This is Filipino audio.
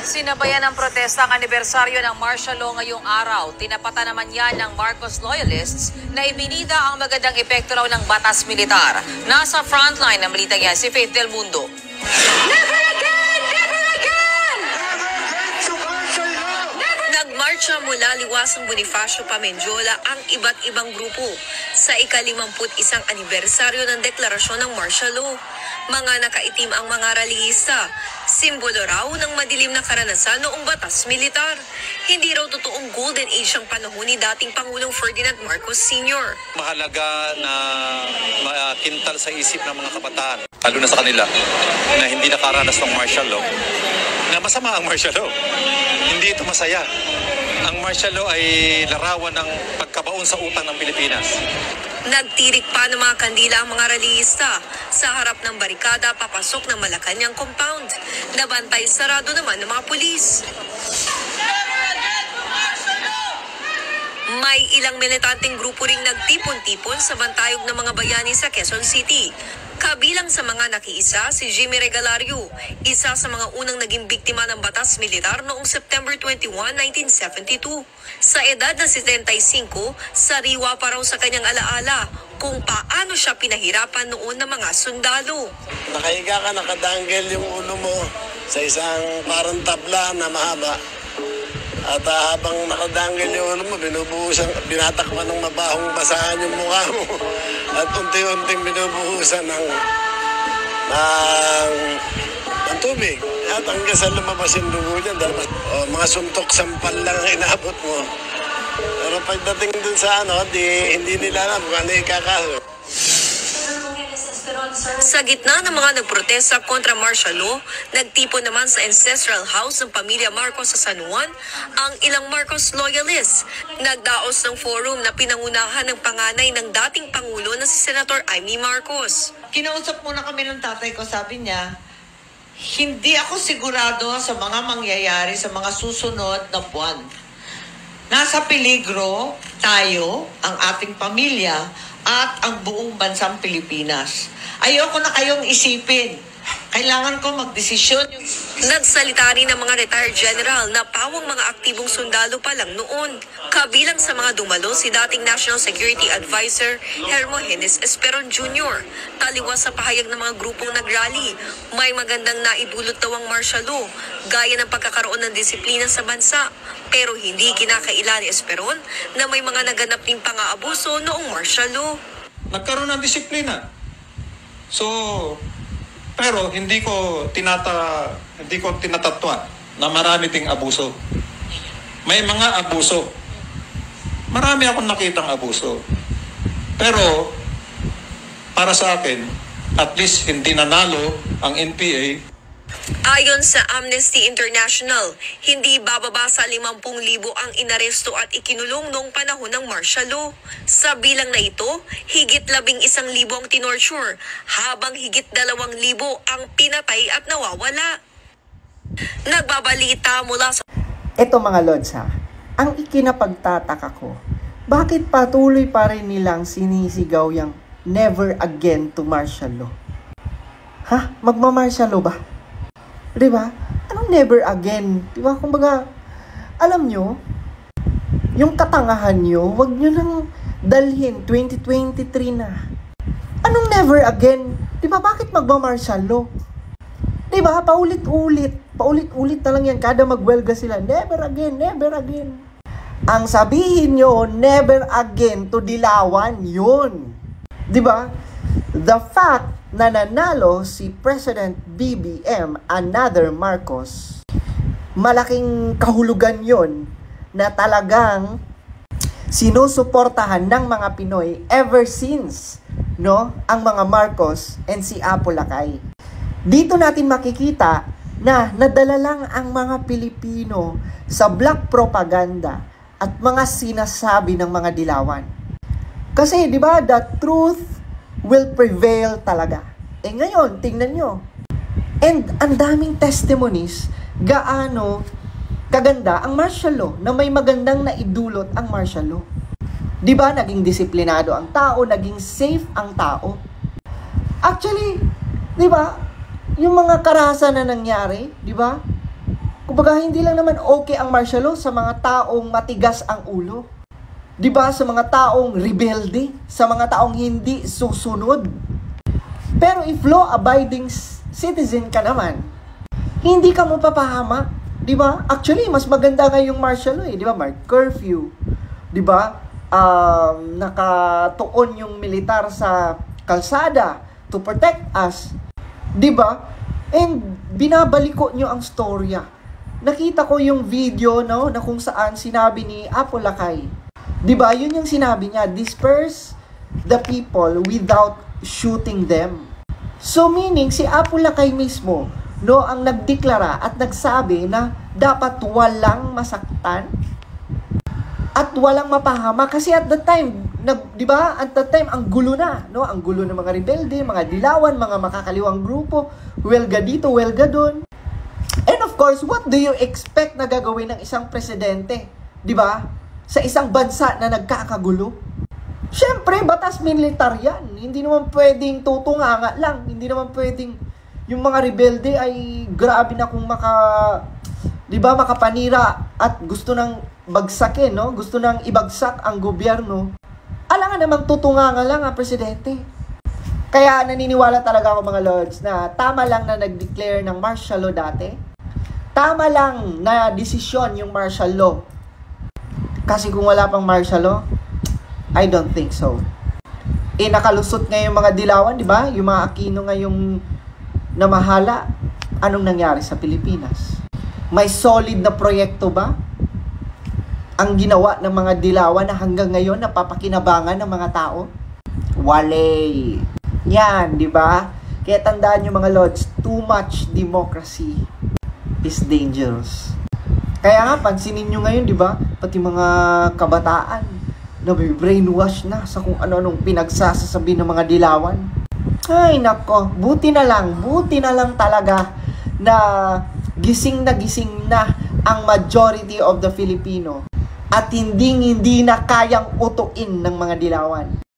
Sinabayan ng protesta ang anibersaryo ng martial law ngayong araw. Tinapatan naman yan ng Marcos loyalists na ibinida ang magandang epekto raw ng batas militar. Nasa frontline ng balita yan si Faith Del Mundo. Never again! Never again! Nagmarcha mula Liwasang Bonifacio Pamenjola ang iba't ibang grupo sa ika-51 anibersaryo ng deklarasyon ng martial law. Mga nakaitim ang mga rallyista. Simbolo raw ng madilim na karanasan noong batas militar. Hindi raw totoong golden age ang panahon ni dating Pangulong Ferdinand Marcos Sr. Mahalaga na makintal sa isip ng mga kabataan, lalo na sa kanila, na hindi nakaranas ng martial law, na masama ang martial law. Hindi ito masaya. Ang martial law ay larawan ng pagkabaon sa utang ng Pilipinas. Nagtirik pa ng mga kandila ang mga rallyista sa harap ng barikada papasok ng Malacanang compound. Nabantay sarado naman ng mga pulis. May ilang militanteng grupo ring nagtipon-tipon sa bantayog ng mga bayani sa Quezon City. Kabilang sa mga nakiisa si Jimmy Regalario, isa sa mga unang naging biktima ng batas militar noong September 21, 1972. Sa edad na 75, sariwa pa raw sa kanyang alaala kung paano siya pinahirapan noon ng mga sundalo. Nakahiga ka, nakadanggel yung ulo mo sa isang parang tabla na mahaba. At habang nakadanggel yung ulo mo, binatakpan ng mabahong basahan yung mukha mo. At unti-unting binubuhusan ng tubig. At hanggang sa lumabas yung dugo niya, mga suntok sampal lang ang inabot mo. Pero pagdating dun sa hindi nila alam kung ano ikakaso. Sa gitna ng mga nagprotesta kontra martial law, nagtipon naman sa ancestral house ng pamilya Marcos sa San Juan ang ilang Marcos loyalists. Nagdaos ng forum na pinangunahan ng panganay ng dating Pangulo na si Senator Amy Marcos. Kinausap muna kami ng tatay ko, sabi niya, hindi ako sigurado sa mga mangyayari sa mga susunod na buwan. Nasa peligro tayo, ang ating pamilya, at ang buong bansang Pilipinas. Ayoko na kayong isipin. Kailangan ko magdesisyon. Nagsalita rin ng mga retired general na pawang mga aktibong sundalo pa lang noon. Kabilang sa mga dumalo si dating National Security Advisor Hermogenes Esperon Jr. Taliwas sa pahayag ng mga grupong nagrally, may magandang naidulot daw ang martial law, gaya ng pagkakaroon ng disiplina sa bansa. Pero hindi kinakaila ni Esperon na may mga naganap din pang-aabuso noong martial law. Nagkaroon ng disiplina. Pero hindi ko tinatatwa na marami ding abuso. May mga abuso. Marami akong nakitang abuso. Pero para sa akin, at least hindi nanalo ang NPA. Ayon sa Amnesty International, hindi bababa sa 50,000 ang inaresto at ikinulong noong panahon ng martial law. Sa bilang na ito, higit 11,000 ang tinorture, habang higit 2,000 ang pinatay at nawawala. Nagbabalita mula sa... Eto mga Lods ang ikinapagtataka ko, bakit patuloy pa rin nilang sinisigaw yung never again to martial law? Magma-martial law ba? Diba? Anong never again? Diba? Kumbaga, alam nyo, yung katangahan nyo, wag nyo nang dalhin 2023 na. Anong never again? Diba? Bakit magma-martial law? Diba? Paulit-ulit na lang yan. Kada magwelga sila, never again, never again. Ang sabihin nyo, never again to Dilawan, yun. Diba? The fact na nanalo si President BBM, another Marcos, malaking kahulugan yon na talagang sinusuportahan ng mga Pinoy ever since, ang mga Marcos and si Apo Lakay. Dito natin makikita na nadala lang ang mga Pilipino sa black propaganda at mga sinasabi ng mga Dilawan. Kasi, di ba, the truth will prevail talaga. Ngayon, tingnan nyo. And ang daming testimonies gaano kaganda ang martial law, na may magandang naidulot ang martial law. Di ba, naging disiplinado ang tao, naging safe ang tao. Actually, di ba, yung mga karahasan na nangyari, di ba, Kumbaga, hindi lang naman okay ang martial law sa mga taong matigas ang ulo. 'Di ba? Sa mga taong rebelde, sa mga taong hindi susunod. Pero if law-abiding citizen ka naman, hindi ka mapapahamak. 'Di ba? Actually, mas maganda nga yung martial law, 'di ba? Curfew. 'Di ba? Nakatuon yung militar sa kalsada to protect us. 'Di ba? And binabaliko nyo ang storya. Nakita ko yung video, no, na kung saan sinabi ni Apo Lakay. 'Di ba? Yun yung sinabi niya, disperse the people without shooting them. So meaning si Apo Lakay mismo, no, ang nagdeklara at nagsabi na dapat walang masaktan at walang mapahama kasi at the time, 'di ba? At the time ang gulo na, no? Ang gulo ng mga rebelde, mga dilawan, mga makakaliwang grupo, huwelga dito, huwelga doon. And of course, what do you expect na gagawin ng isang presidente, 'di ba? Sa isang bansa na nagkakagulo? Siyempre, batas militar 'yan. Hindi naman pwedeng tutunganga lang. Hindi naman pwedeng yung mga rebelde ay grabe na kung 'di ba, makapanira at gusto nang bagsakin, no? Gusto nang ibagsak ang gobyerno. Alangan namang tutunganga lang ang presidente. Kaya naniniwala talaga ako, mga lords, na tama lang na nag-declare ng martial law dati. Tama lang na desisyon yung martial law. Kasi kung wala pang martial law, I don't think so. Nakalusot ngayon mga dilawan, di ba? Yung mga Aquino ngayong namahala. Anong nangyari sa Pilipinas? May solid na proyekto ba ang ginawa ng mga dilawan na hanggang ngayon napapakinabangan ng mga tao? Wale. Yan, di ba? Kaya tandaan nyo, mga lords, too much democracy is dangerous. Kaya nga, pansinin nyo ngayon, di ba? Pati mga kabataan na may brainwash na sa kung ano-anong pinagsasasabi ng mga dilawan. Ay, nako, buti na lang talaga na gising na ang majority of the Filipino at hindi na kayang utuin ng mga dilawan.